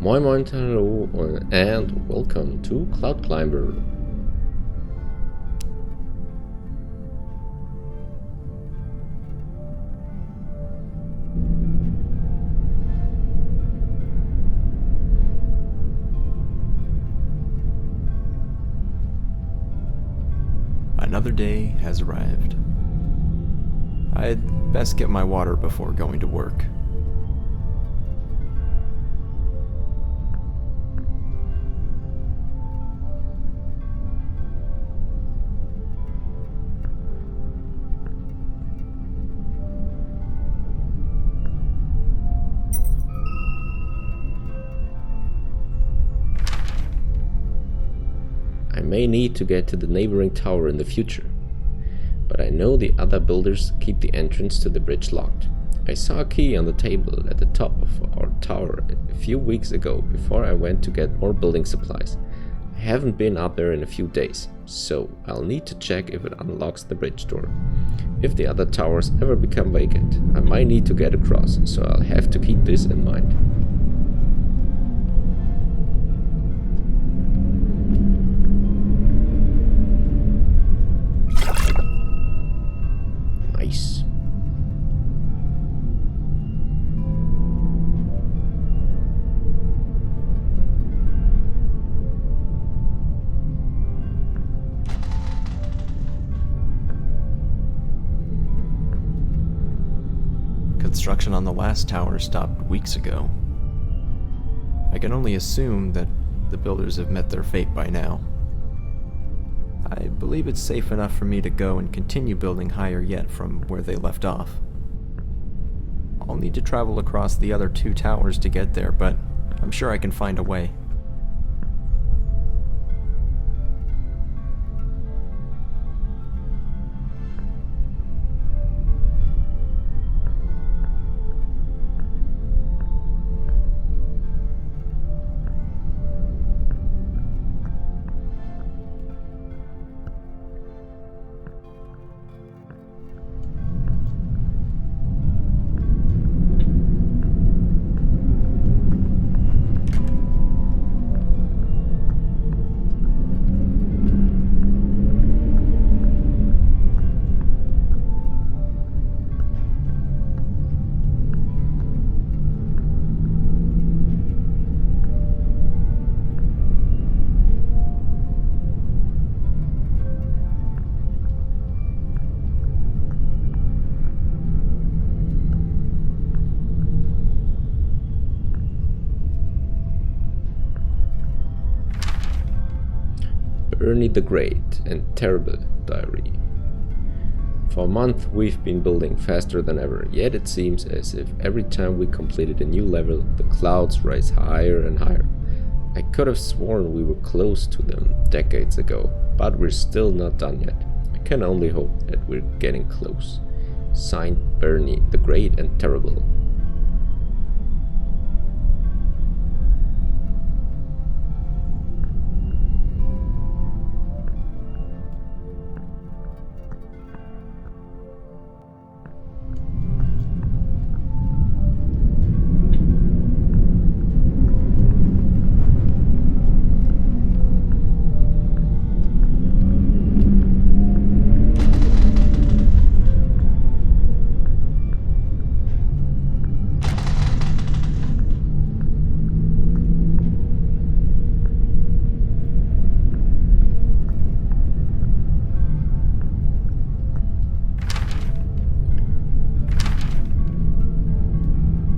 Moin Moin, hello and welcome to Cloud Climber. Another day has arrived. I'd best get my water before going to work. I may need to get to the neighboring tower in the future, but I know the other builders keep the entrance to the bridge locked. I saw a key on the table at the top of our tower a few weeks ago before I went to get more building supplies. I haven't been up there in a few days, so I'll need to check if it unlocks the bridge door. If the other towers ever become vacant, I might need to get across, so I'll have to keep this in mind. Nice. Construction on the last tower stopped weeks ago. I can only assume that the builders have met their fate by now. I believe it's safe enough for me to go and continue building higher yet from where they left off. I'll need to travel across the other two towers to get there, but I'm sure I can find a way. Ernie the Great and Terrible Diary. For a month we've been building faster than ever, yet it seems as if every time we completed a new level, the clouds rise higher and higher. I could have sworn we were close to them decades ago, but we're still not done yet. I can only hope that we're getting close. Signed, Bernie the Great and Terrible.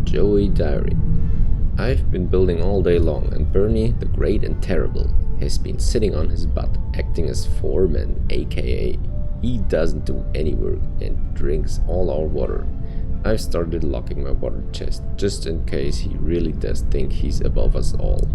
Joey Diary. I've been building all day long, and Bernie, the Great and Terrible, has been sitting on his butt, acting as foreman, aka he doesn't do any work and drinks all our water. I've started locking my water chest, just in case he really does think he's above us all.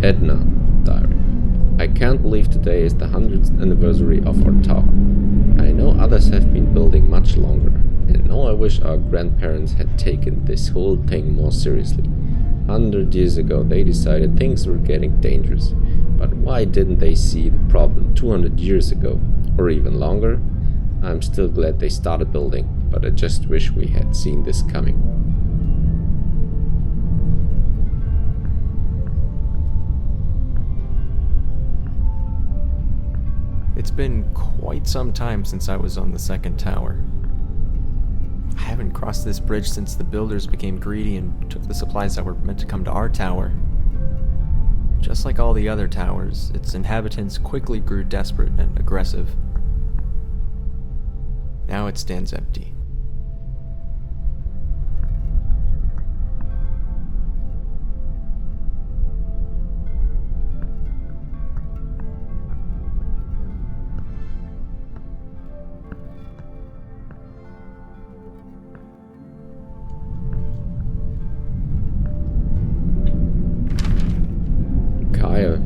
Edna, diary. I can't believe today is the 100th anniversary of our tower. I know others have been building much longer, and now I wish our grandparents had taken this whole thing more seriously. 100 years ago they decided things were getting dangerous, but why didn't they see the problem 200 years ago, or even longer? I'm still glad they started building, but I just wish we had seen this coming. It's been quite some time since I was on the second tower. I haven't crossed this bridge since the builders became greedy and took the supplies that were meant to come to our tower. Just like all the other towers, its inhabitants quickly grew desperate and aggressive. Now it stands empty.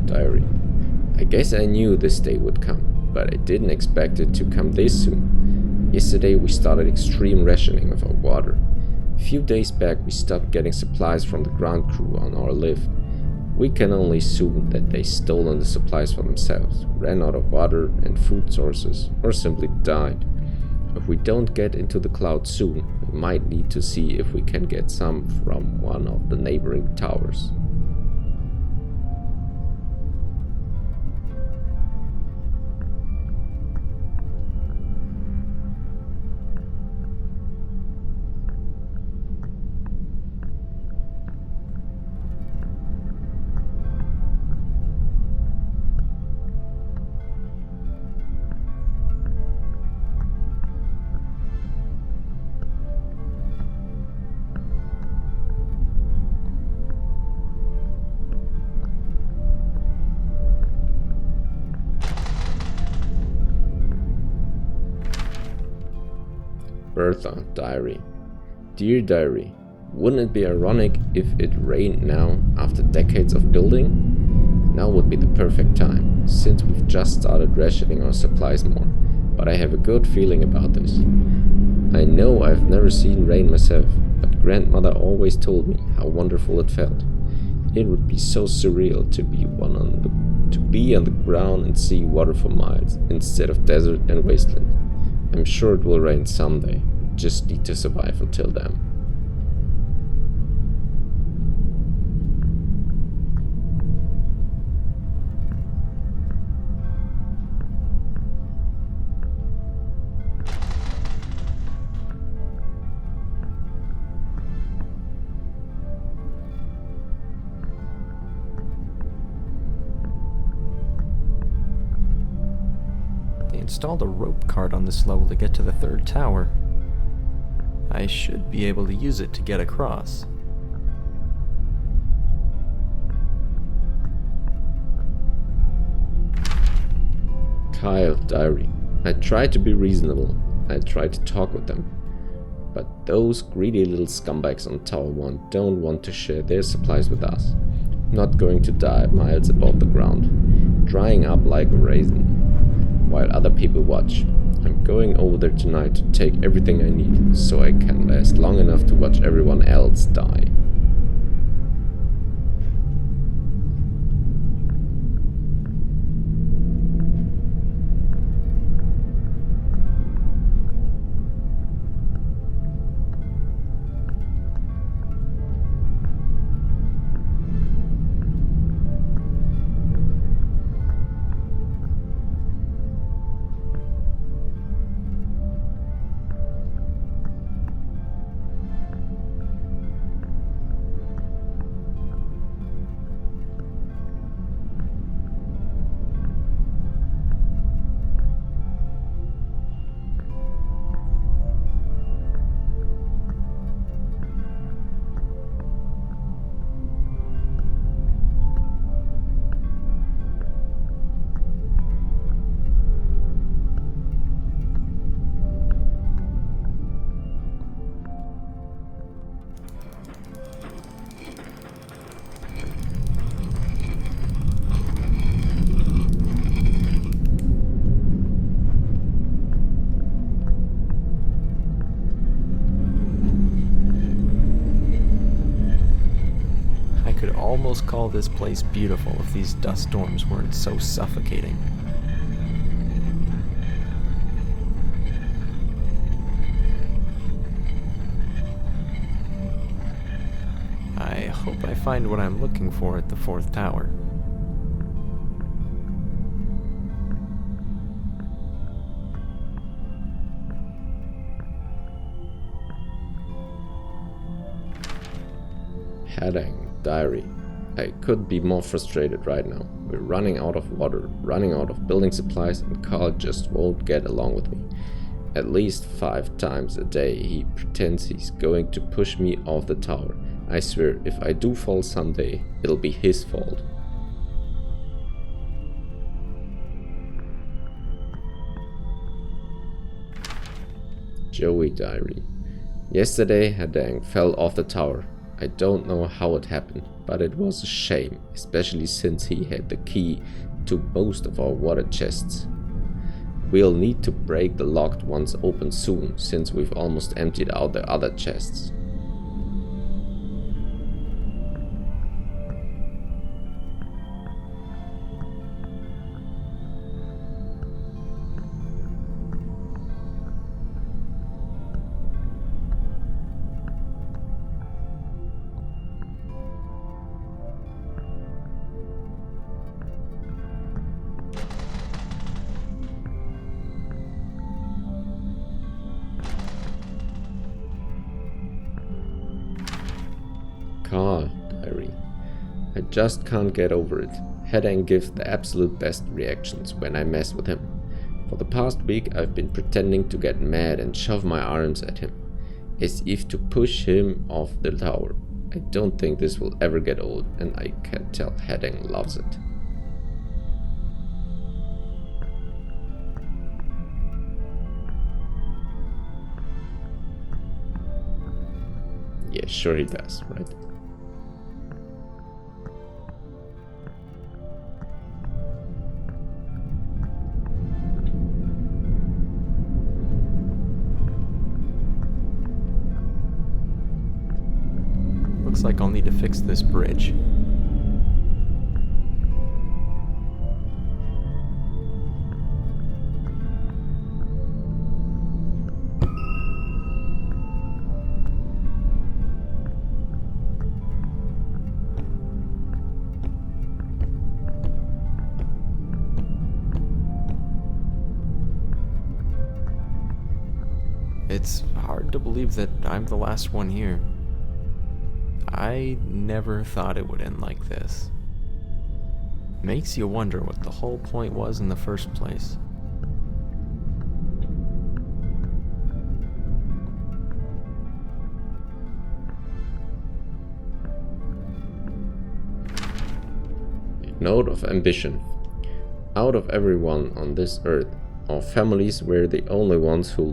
Diary. I guess I knew this day would come, but I didn't expect it to come this soon. Yesterday we started extreme rationing of our water. A few days back we stopped getting supplies from the ground crew on our lift. We can only assume that they stolen the supplies for themselves, ran out of water and food sources, or simply died. If we don't get into the clouds soon, we might need to see if we can get some from one of the neighboring towers. Bertha, diary. Dear diary, wouldn't it be ironic if it rained now after decades of building? Now would be the perfect time, since we've just started rationing our supplies more, but I have a good feeling about this. I know I've never seen rain myself, but grandmother always told me how wonderful it felt. It would be so surreal to be on the ground and see water for miles, instead of desert and wasteland. I'm sure it will rain someday. We just need to survive until then. Installed a rope cart on this level to get to the third tower. I should be able to use it to get across. Kyle, diary. I tried to be reasonable. I tried to talk with them. But those greedy little scumbags on Tower 1 don't want to share their supplies with us. Not going to die miles above the ground, drying up like a raisin, while other people watch. I'm going over there tonight to take everything I need, so I can last long enough to watch everyone else die. almost call this place beautiful if these dust storms weren't so suffocating. I hope I find what I'm looking for at the fourth tower. Heading, diary. I couldn't be more frustrated right now. We're running out of water, running out of building supplies, and Carl just won't get along with me. At least 5 times a day he pretends he's going to push me off the tower. I swear, if I do fall someday, it'll be his fault. Joey diary. Yesterday, Hadang fell off the tower. I don't know how it happened, but it was a shame, especially since he had the key to most of our water chests. We'll need to break the locked ones open soon, since we've almost emptied out the other chests. Carl diary. I just can't get over it. Hedang gives the absolute best reactions when I mess with him. For the past week I've been pretending to get mad and shove my arms at him, as if to push him off the tower. I don't think this will ever get old, and I can tell Hedang loves it. Yeah, sure he does, right? Looks like I'll need to fix this bridge. It's hard to believe that I'm the last one here. I never thought it would end like this. Makes you wonder what the whole point was in the first place. Note of ambition. Out of everyone on this earth, our families were the only ones who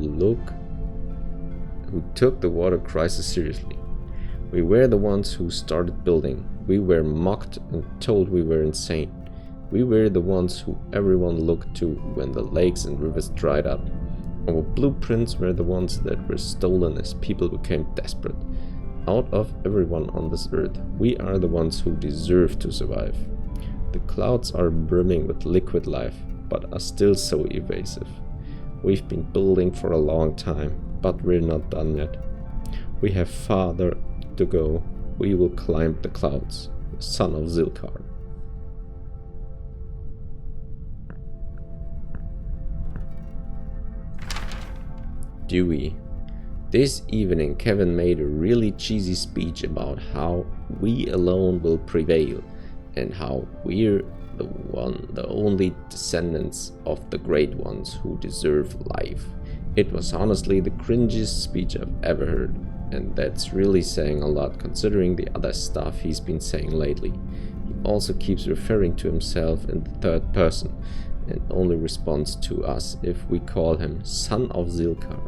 took the water crisis seriously. We were the ones who started building. We were mocked and told we were insane. We were the ones who everyone looked to when the lakes and rivers dried up. Our blueprints were the ones that were stolen as people became desperate. Out of everyone on this earth, we are the ones who deserve to survive. The clouds are brimming with liquid life, but are still so evasive. We've been building for a long time, but we're not done yet. We have farther to go. We will climb the clouds, son of Zilkar. Dewey. This evening Kevin made a really cheesy speech about how we alone will prevail and how we're the only descendants of the great ones who deserve life. It was honestly the cringiest speech I've ever heard, and that's really saying a lot considering the other stuff he's been saying lately. He also keeps referring to himself in the third person and only responds to us if we call him son of Zilkar.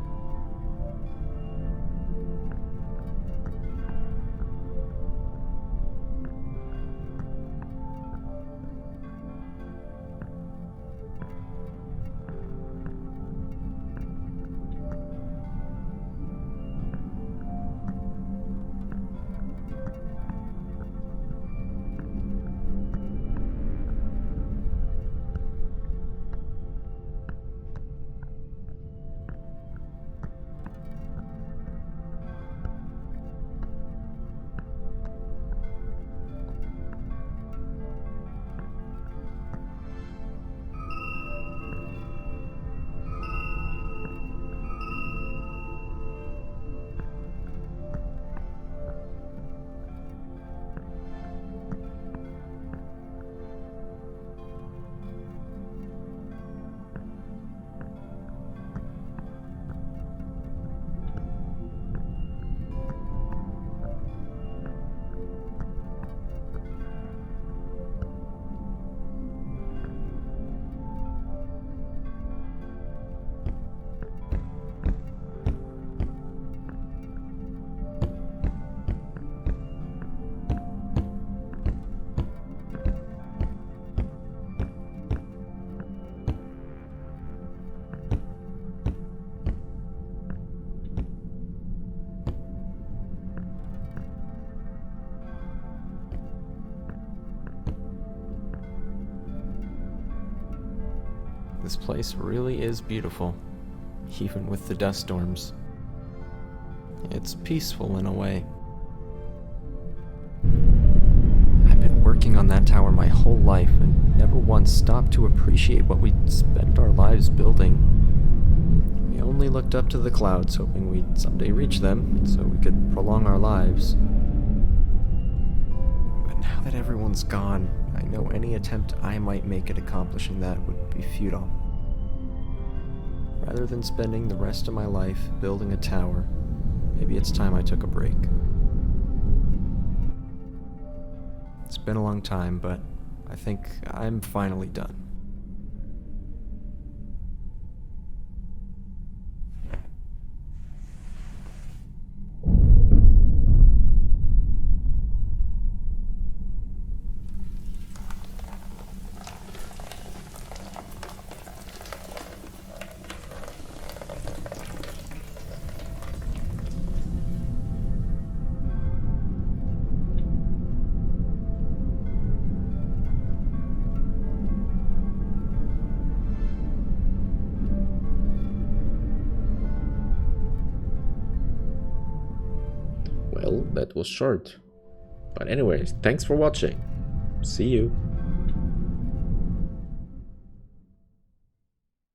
This place really is beautiful, even with the dust storms. It's peaceful in a way. I've been working on that tower my whole life and never once stopped to appreciate what we'd spent our lives building. We only looked up to the clouds, hoping we'd someday reach them so we could prolong our lives. But now that everyone's gone, I know any attempt I might make at accomplishing that would be futile. Rather than spending the rest of my life building a tower, maybe it's time I took a break. It's been a long time, but I think I'm finally done. Well, that was short. But anyways, thanks for watching. See you.